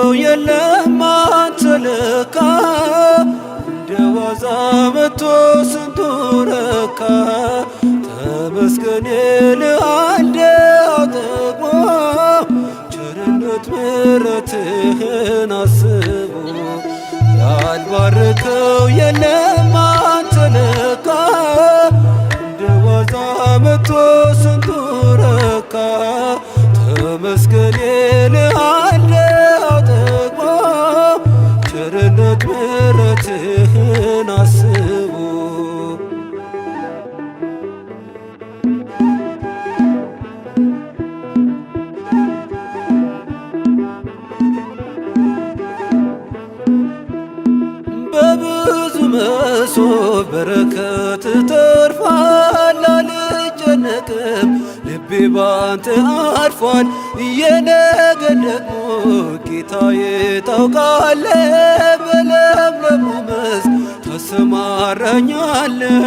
ያልባረከው የለም አንተ ለካ እንደ ዋዛ መጥቶ ስንቱ ረካ። ተመስገን ልአልደው ጠግቦ ቸርነት ምሕረትህን አስቦ ያልባረከው የለም አንተ ለካ እንደ ዋዛ መጥቶ ስንቱ ረካ። ተመስገን ልአልደው ጠግቦ ቸርነት ምሕረትህን አስቦ በብዙ መሶብ በረከት ተርፏል። አልጨነቅም ልቤ ባንተ አርፏል። የነገን ደግሞ ጌታዬ ታውቃለህ። በለምለሙ መስክ ታሰማራኛለህ።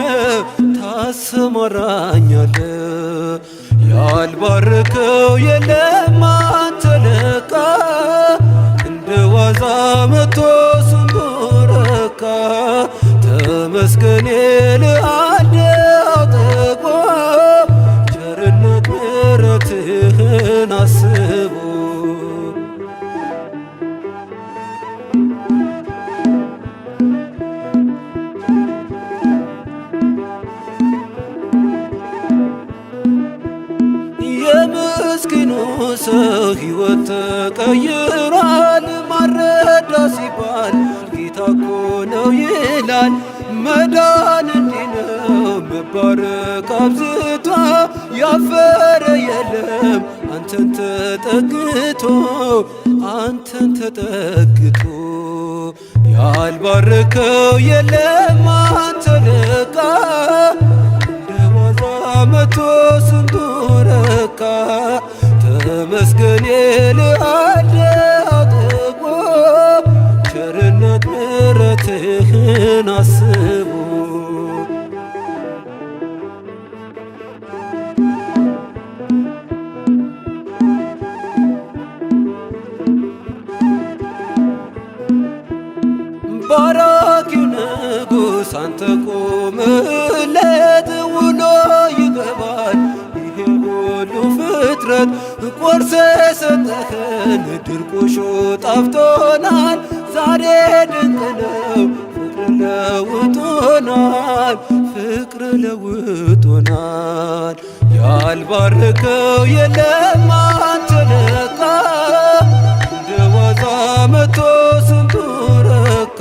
ያልባረከው የለም አንተ ለካ እንደ ዋዛ መጥቶ ስንቱ ረካ። ተመስገን ልአልደው ጠግቦ ቸርነት ምሕረትህን አስቦ የምስኪኑ ሰው ሕይወት ተቀይሯል። ማረዳ ሲባል ጌታ እኮ ነው ይላል። መዳን እንዲህ ነው መባረክ አብዝቶ ያፈረ የለም አንተን ተጠግቶ። ያልባረከው የለም አንተ ለካ እንደ ዋዛ መጥቶ ስንቱ ረካ። ተመስገን ልአልደው ጠግቦ ቸርነት ምሕረትህን አስቦ ባራኪው ንጉሥ አንተ ቆምለት ውሎ ይገባል ይሄ ሁሉ ፍጥረት። ቆርሰ ሰጠኸን ድርቆሾ ጣፍቶናል። ዛሬ ድንቅ ነው ፍቅር ለውጦናል። ያልባረከው የለም አንተ ለካ እንደ ዋዛ መጥቶ ስንቱ ረካ።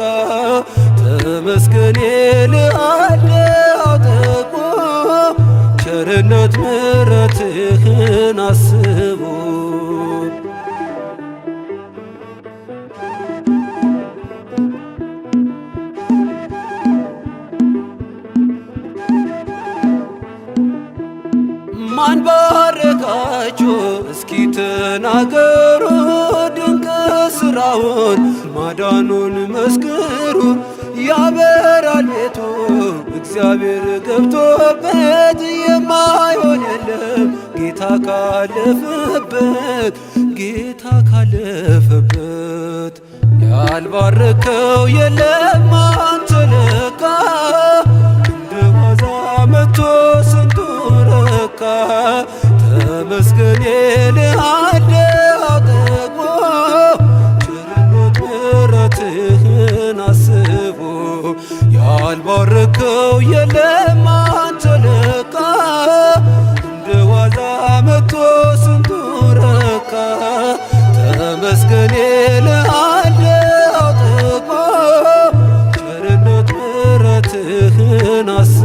ተመስገን ልአልደው ጠግቦ ቸርነት ምሕረትህን አስቦ ማን ባረካችሁ እስኪ ተናገሩ። ድንቅ ሥራውን ማዳኑን መስክሩ። ያበራል ቤቱ እግዚአብሔር ገብቶበት የማይሆን የለም ጌታ ካለፈበት። ያልባረከው የለም አንተ ለካ እንደ ዋዛ መጥቶ ስንቱ ረካ። ተመስገን ልአልደው ጠግቦ ቸርነት ምሕረትህን አስቦ። ያልባረከው የለም አንተ ለካ እንደ ዋዛ መጥቶ ስንቱ ረካ። ተመስገን ልአልደው ጠግቦ ቸርነት ምሕረትህን አስቦ